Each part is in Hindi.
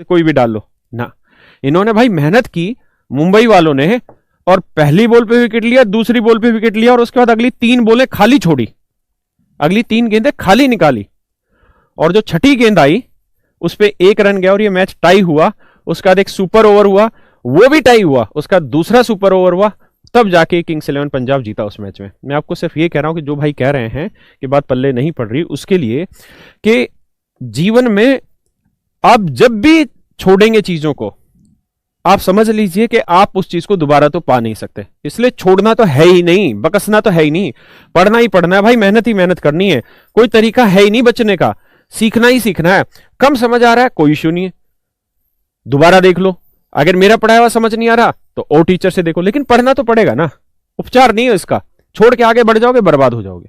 कोई भी डाल लो ना। इन्होंने भाई मेहनत की मुंबई वालों ने, और पहली बॉल पे विकेट लिया, दूसरी बॉल पे विकेट लिया, और उसके बाद अगली 3 बॉलें खाली छोड़ी, अगली 3 गेंदें खाली निकाली, और जो छठी गेंद आई उस पर 1 रन गया और ये मैच टाई हुआ। उसके बाद एक सुपर ओवर हुआ, वो भी टाई हुआ, उसका दूसरा सुपर ओवर हुआ, तब जाके किंग्स 11 पंजाब जीता उस मैच में। मैं आपको सिर्फ ये कह रहा हूं कि जो भाई कह रहे हैं कि बात पल्ले नहीं पड़ रही, उसके लिए कि जीवन में आप जब भी छोड़ेंगे चीजों को, आप समझ लीजिए कि आप उस चीज को दोबारा तो पा नहीं सकते। इसलिए छोड़ना तो है ही नहीं, बकसना तो है ही नहीं, पढ़ना ही पढ़ना है भाई, मेहनत ही मेहनत करनी है, कोई तरीका है ही नहीं बचने का, सीखना ही सीखना है। कम समझ आ रहा है कोई इश्यू नहीं है, दोबारा देख लो। अगर मेरा पढ़ाया हुआ समझ नहीं आ रहा तो और टीचर से देखो, लेकिन पढ़ना तो पड़ेगा ना, उपचार नहीं है इसका। छोड़ के आगे बढ़ जाओगे बर्बाद हो जाओगे।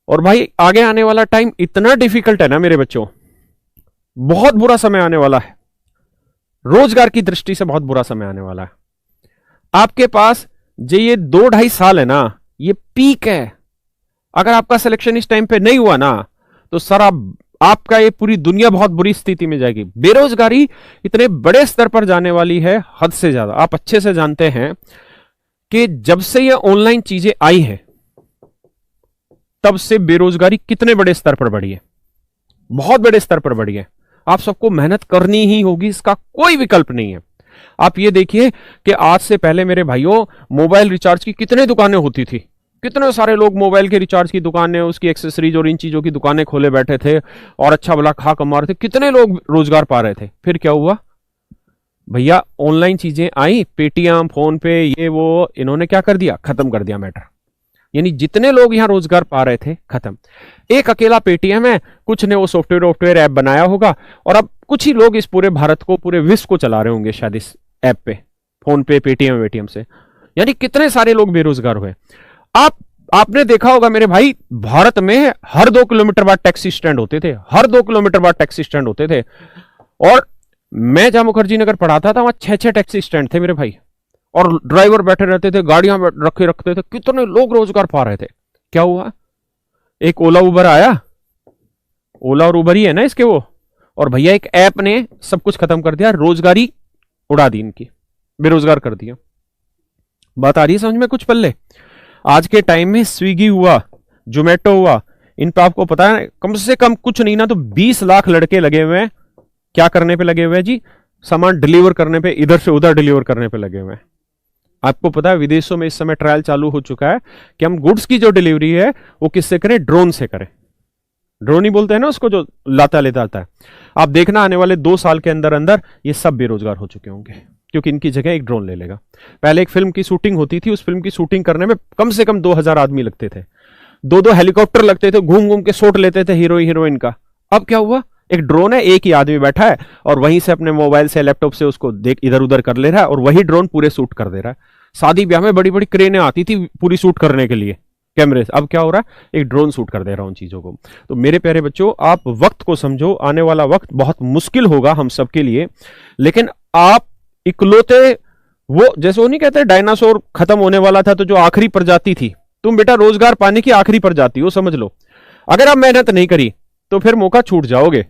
और भाई आगे आने वाला टाइम इतना डिफिकल्ट है ना मेरे बच्चों, बहुत बुरा समय आने वाला है, रोजगार की दृष्टि से बहुत बुरा समय आने वाला है। आपके पास जो ये 2-2.5 साल है ना, ये पीक है। अगर आपका सिलेक्शन इस टाइम पे नहीं हुआ ना तो सर आपका ये पूरी दुनिया बहुत बुरी स्थिति में जाएगी। बेरोजगारी इतने बड़े स्तर पर जाने वाली है, हद से ज्यादा। आप अच्छे से जानते हैं कि जब से ये ऑनलाइन चीजें आई है तब से बेरोजगारी कितने बड़े स्तर पर बढ़ी है, बहुत बड़े स्तर पर बढ़ी है। आप सबको मेहनत करनी ही होगी, इसका कोई विकल्प नहीं है। आप ये देखिए कि आज से पहले मेरे भाइयों मोबाइल रिचार्ज की कितने दुकानें होती थी, कितने सारे लोग मोबाइल के रिचार्ज की दुकानें, उसकी एक्सेसरीज और इन चीजों की दुकानें खोले बैठे थे और अच्छा भला खा कमा रहे थे, कितने लोग रोजगार पा रहे थे। फिर क्या हुआ भैया, ऑनलाइन चीजें आई, पेटीएम, फोन पे, ये वो, इन्होंने क्या कर दिया, खत्म कर दिया मैटर। यानी जितने लोग यहां रोजगार पा रहे थे खत्म। एक अकेला पेटीएम है, कुछ ने वो सॉफ्टवेयर ऐप बनाया होगा, और अब कुछ ही लोग इस पूरे भारत को, पूरे विश्व को चला रहे होंगे शायद इस ऐप पे, फोन पे, पेटीएम से। यानी कितने सारे लोग बेरोजगार हुए। आपने देखा होगा मेरे भाई, भारत में हर 2 किलोमीटर बाद टैक्सी स्टैंड होते थे, हर 2 किलोमीटर बाद टैक्सी स्टैंड होते थे। और मैं जहां मुखर्जी नगर पढ़ाता था वहां 6-6 टैक्सी स्टैंड थे मेरे भाई, और ड्राइवर बैठे रहते थे, गाड़ियां रखते थे, कितने लोग रोजगार पा रहे थे। क्या हुआ, एक ओला उबर आया, ओला और उबर ही है ना इसके वो, और भैया एक ऐप ने सब कुछ खत्म कर दिया, रोजगारी उड़ा दी इनकी, बेरोजगार कर दिया। बात आ रही है समझ में कुछ पल्ले? आज के टाइम में स्विगी हुआ, जोमेटो हुआ, इन पे आपको पता है कम से कम कुछ नहीं ना तो 20 लाख लड़के लगे हुए हैं। क्या करने पे लगे हुए हैं जी? सामान डिलीवर करने पे, इधर से उधर डिलीवर करने पे लगे हुए हैं। आपको पता है विदेशों में इस समय ट्रायल चालू हो चुका है कि हम गुड्स की जो डिलीवरी है वो किससे करें, ड्रोन से करें। ड्रोन ही बोलते हैं ना उसको, जो लाता लेता आता है। आप देखना आने वाले 2 साल के अंदर अंदर ये सब बेरोजगार हो चुके होंगे, क्योंकि इनकी जगह एक ड्रोन ले लेगा। पहले एक फिल्म की शूटिंग होती थी, उस फिल्म की शूटिंग करने में कम से कम 2000 आदमी लगते थे, 2-2 हेलीकॉप्टर लगते थे, घूम घूम के शॉट लेते थे हीरोइन का। अब क्या हुआ, एक ड्रोन है, एक ही आदमी बैठा है और वहीं से अपने मोबाइल से, लैपटॉप से उसको देख इधर उधर कर ले रहा है, और वही ड्रोन पूरे शूट कर दे रहा है। शादी ब्याह में बड़ी बड़ी क्रेनें आती थी पूरी शूट करने के लिए कैमरे से, अब क्या हो रहा है, एक ड्रोन शूट कर दे रहा हूं चीजों को। तो मेरे प्यारे बच्चों, आप वक्त को समझो, आने वाला वक्त बहुत मुश्किल होगा हम सबके लिए, लेकिन आप इकलौते वो, जैसे वो नहीं कहते डायनासोर खत्म होने वाला था तो जो आखिरी प्रजाति थी, तुम बेटा रोजगार पाने की आखिरी प्रजाति हो, समझ लो। अगर आप मेहनत नहीं करी तो फिर मौका छूट जाओगे,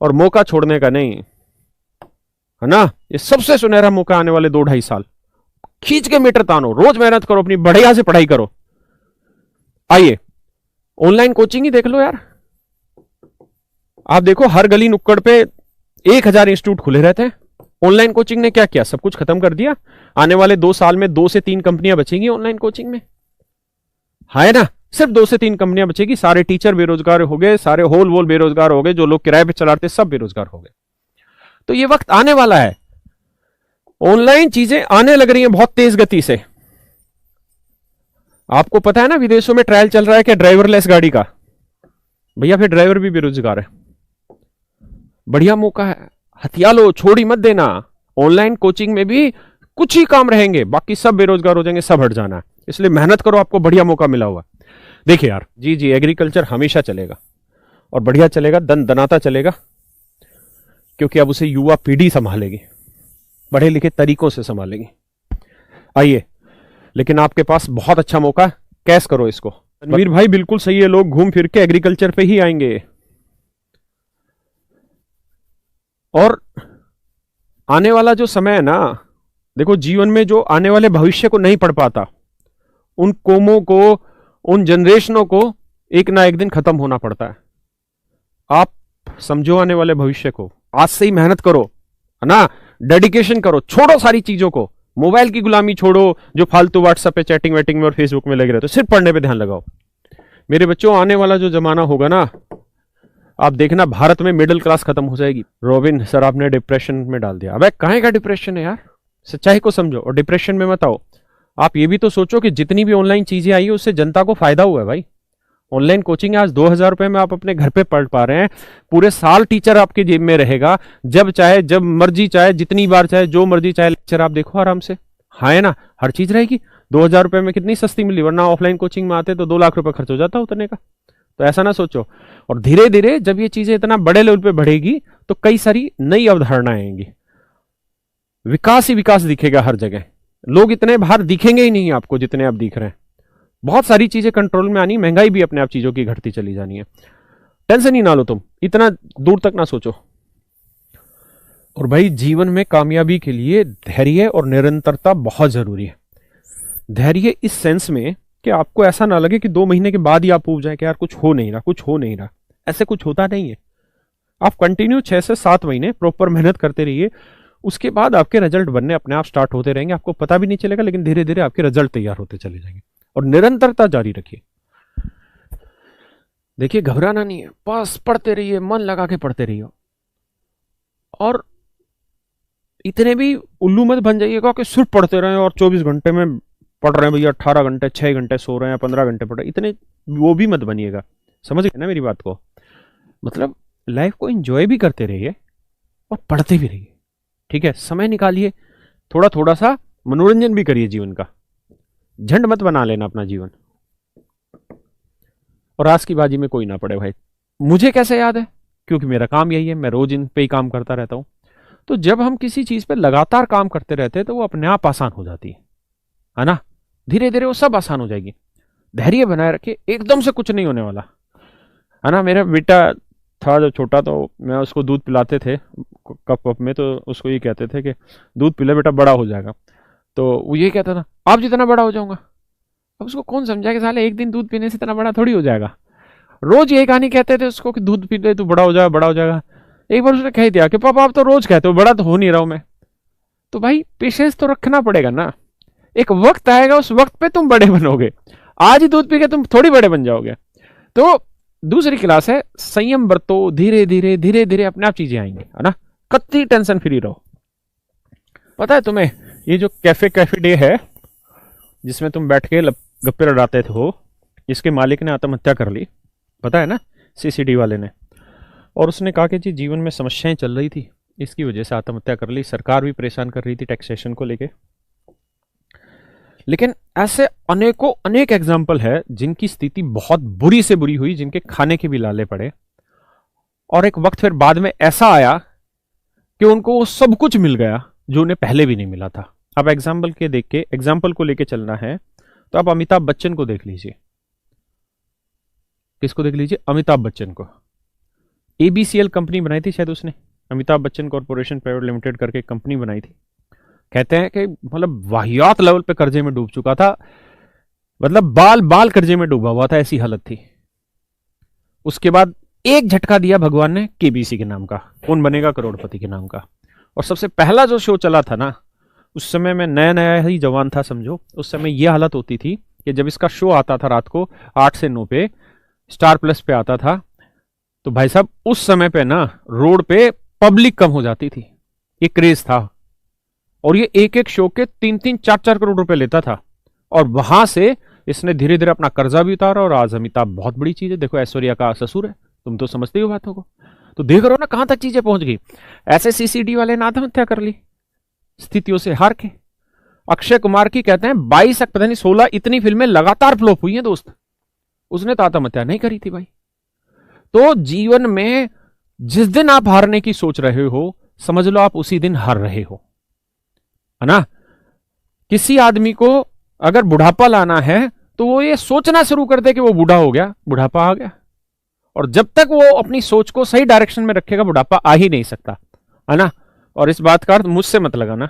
और मौका छोड़ने का नहीं है ना। ये सबसे सुनहरा मौका आने वाले 2-2.5 साल, खींच के मीटर तानो, रोज मेहनत करो, अपनी बढ़िया से पढ़ाई करो। आइए ऑनलाइन कोचिंग ही देख लो यार, आप देखो हर गली नुक्कड़ पे 1000 इंस्टीट्यूट खुले रहते हैं। ऑनलाइन कोचिंग ने क्या किया, सब कुछ खत्म कर दिया। आने वाले 2 साल में 2 से 3 कंपनियां बचेंगी ऑनलाइन कोचिंग में, है ना, सिर्फ 2 से 3 कंपनियां बचेगी। सारे टीचर बेरोजगार हो गए, सारे होल बेरोजगार हो गए, जो लोग किराए पे चलाते सब बेरोजगार हो गए। तो ये वक्त आने वाला है, ऑनलाइन चीजें आने लग रही हैं बहुत तेज गति से। आपको पता है ना विदेशों में ट्रायल चल रहा है कि ड्राइवरलेस गाड़ी का, भैया फिर ड्राइवर भी बेरोजगार है। बढ़िया मौका है, हथिया लो, छोड़ी मत देना। ऑनलाइन कोचिंग में भी कुछ ही काम रहेंगे, बाकी सब बेरोजगार हो जाएंगे, सब हट जाना है। इसलिए मेहनत करो, आपको बढ़िया मौका मिला हुआ। देखिए यार, जी एग्रीकल्चर हमेशा चलेगा और बढ़िया चलेगा, दनाता चलेगा, क्योंकि अब उसे युवा पीढ़ी संभालेगी, पढ़े लिखे तरीकों से संभालेगी। आइए, लेकिन आपके पास बहुत अच्छा मौका, कैश करो इसको। रणवीर भाई बिल्कुल सही है, लोग घूम फिर के एग्रीकल्चर पे ही आएंगे। आने वाला जो समय है ना, देखो जीवन में जो आने वाले भविष्य को नहीं पढ़ पाता, उन कौमों को, उन जनरेशनों को एक ना एक दिन खत्म होना पड़ता है। आप समझो आने वाले भविष्य को, आज से ही मेहनत करो, है ना, डेडिकेशन करो, छोड़ो सारी चीजों को, मोबाइल की गुलामी छोड़ो, जो फालतू व्हाट्सएप पे चैटिंग वेटिंग में और फेसबुक में लगे रहते हो, सिर्फ पढ़ने पे ध्यान लगाओ। मेरे बच्चों, आने वाला जो जमाना होगा ना, आप देखना भारत में मिडिल क्लास खत्म हो जाएगी। रॉबिन सर आपने डिप्रेशन में डाल दिया। अबे काहे का डिप्रेशन है यार, सच्चाई को समझो और डिप्रेशन में मत आओ। आप ये भी तो सोचो कि जितनी भी ऑनलाइन चीजें आई है उससे जनता को फायदा हुआ है भाई। ऑनलाइन कोचिंग आज 2000 रुपए में आप अपने घर पे पढ़ पा रहे हैं, पूरे साल टीचर आपके जेब में रहेगा, जब चाहे जब मर्जी चाहे जितनी बार चाहे जो मर्जी चाहे लेक्चर आप देखो आराम से। हाँ है ना, हर चीज रहेगी। 2000 रुपए में कितनी सस्ती मिली, वरना ऑफलाइन कोचिंग में आते तो 2 लाख रुपए खर्च हो जाता उतरने का। तो ऐसा ना सोचो। और धीरे धीरे जब ये चीजें इतना बड़े लेवल पे बढ़ेगी तो कई सारी नई अवधारणाएं आएंगी, विकास ही विकास दिखेगा हर जगह। लोग इतने बाहर दिखेंगे ही नहीं आपको जितने आप दिख रहे हैं। बहुत सारी चीजें कंट्रोल में आनी, महंगाई भी अपने आप चीजों की घटती चली जानी है। टेंशन ही ना लो, तुम इतना दूर तक ना सोचो। और भाई जीवन में कामयाबी के लिए धैर्य और निरंतरता बहुत जरूरी है। धैर्य इस सेंस में कि आपको ऐसा ना लगे कि 2 महीने के बाद ही आप ऊब जाए कि यार कुछ हो नहीं रहा, कुछ हो नहीं रहा। ऐसे कुछ होता नहीं है। आप कंटिन्यू 6 से 7 महीने प्रॉपर मेहनत करते रहिए, उसके बाद आपके रिजल्ट बनने अपने आप स्टार्ट होते रहेंगे। आपको पता भी नहीं चलेगा, लेकिन धीरे धीरे आपके रिजल्ट तैयार होते चले जाएंगे। और निरंतरता जारी रखिए। देखिए घबराना नहीं है, बस पढ़ते रहिए, मन लगा के पढ़ते रहिए। और इतने भी उल्लू मत बन जाइएगा कि सिर्फ पढ़ते रहे और 24 घंटे में पढ़ रहे हैं भैया, 18 घंटे 6 घंटे सो रहे हैं, 15 घंटे पढ़ रहे हैं, इतने वो भी मत बनिएगा। समझ गए ना मेरी बात को? मतलब लाइफ को एंजॉय भी करते रहिए और पढ़ते भी रहिए। ठीक है, समय निकालिए, थोड़ा थोड़ा सा मनोरंजन भी करिए जीवन का। झंड मत बना लेना अपना जीवन। और आज की बाजी में कोई ना पड़े भाई। मुझे कैसे याद है? क्योंकि मेरा काम यही है, मैं रोज इन पे ही काम करता रहता हूं। तो जब हम किसी चीज पे लगातार काम करते रहते हैं तो वो अपने आप आसान हो जाती है ना। धीरे धीरे वो सब आसान हो जाएगी। धैर्य बनाए रखिए, एकदम से कुछ नहीं होने वाला, है ना। मेरा बेटा था जब छोटा, तो मैं उसको दूध पिलाते थे कप में, तो उसको ये कहते थे कि दूध पिला बेटा, बड़ा हो जाएगा। तो वो ये कहता था आप जितना बड़ा हो जाऊंगा। अब उसको कौन समझाए कि साले एक दिन दूध पीने से इतना बड़ा थोड़ी हो जाएगा। रोज यही कहानी कहते थे उसको कि दूध पी ले तू बड़ा हो जाएगा, बड़ा हो जाएगा। एक बार उसने कह दिया कि पापा आप तो रोज कहते हो, बड़ा तो हो नहीं रहा हूं मैं। तो भाई पेशेंस तो रखना पड़ेगा ना। एक वक्त आएगा, उस वक्त पे तुम बड़े बनोगे। आज ही दूध पी के तुम थोड़ी बड़े बन जाओगे। तो दूसरी क्लास है, संयम बरतो, धीरे धीरे धीरे धीरे अपने आप चीजें आएंगी, है ना। कतई टेंशन फ्री रहो। पता है तुम्हें ये जो कैफे डे है जिसमें तुम बैठ के गप्पे लड़ाते थे हो, इसके मालिक ने आत्महत्या कर ली, पता है ना, सीसीडी वाले ने। और उसने कहा कि जी जीवन में समस्याएं चल रही थी, इसकी वजह से आत्महत्या कर ली। सरकार भी परेशान कर रही थी टैक्सेशन को लेके। लेकिन ऐसे अनेक एग्जाम्पल है जिनकी स्थिति बहुत बुरी से बुरी हुई, जिनके खाने के भी लाले पड़े। और एक वक्त फिर बाद में ऐसा आया कि उनको वो सब कुछ मिल गया जो उन्हें पहले भी नहीं मिला था। अब एग्जाम्पल को लेके चलना है तो आप अमिताभ बच्चन को देख लीजिए। किसको देख लीजिए? अमिताभ बच्चन को। एबीसीएल कंपनी बनाई थी शायद उसने, Amitabh Bachchan corporation private limited करके कंपनी बनाई थी। कहते हैं कि मतलब वाहियात लेवल पे कर्जे में डूब चुका था, मतलब बाल बाल कर्जे में डूबा हुआ था, ऐसी हालत थी। उसके बाद एक झटका दिया भगवान ने केबीसी के नाम का, कौन बनेगा करोड़पति के नाम का। और सबसे पहला जो शो चला था ना, उस समय मैं नया नया ही जवान था समझो। उस समय यह हालत होती थी कि जब इसका शो आता था रात को 8 से 9 पे स्टार प्लस पे आता था, तो भाई साहब उस समय पे ना रोड पे पब्लिक कम हो जाती थी। ये क्रेज था। और ये एक एक शो के 3-3, 4-4 करोड़ रुपए लेता था। और वहां से इसने धीरे धीरे अपना कर्जा भी उतारा। और आज अमिताभ बहुत बड़ी चीज है। देखो ऐश्वर्या का ससुर है, तुम तो समझते हो बातों को। तो देख रहे हो ना कहां तक चीजें पहुंच गई। ऐसे सीसीडी वाले ने आत्महत्या कर ली स्थितियों से हार के। अक्षय कुमार की कहते हैं 22 पता नहीं 16 इतनी फिल्में लगातार फ्लॉप हुई हैं दोस्त, उसने तो आत्महत्या नहीं करी थी भाई। तो जीवन में जिस दिन आप हारने की सोच रहे हो, समझ लो आप उसी दिन हार रहे हो, है ना। किसी आदमी को अगर बुढ़ापा लाना है तो वो ये सोचना शुरू कर दे कि वो बूढ़ा हो गया, बुढ़ापा आ गया। और जब तक वो अपनी सोच को सही डायरेक्शन में रखेगा, बुढ़ापा आ ही नहीं सकता, है ना। और इस बात का अर्थ मुझसे मत लगाना।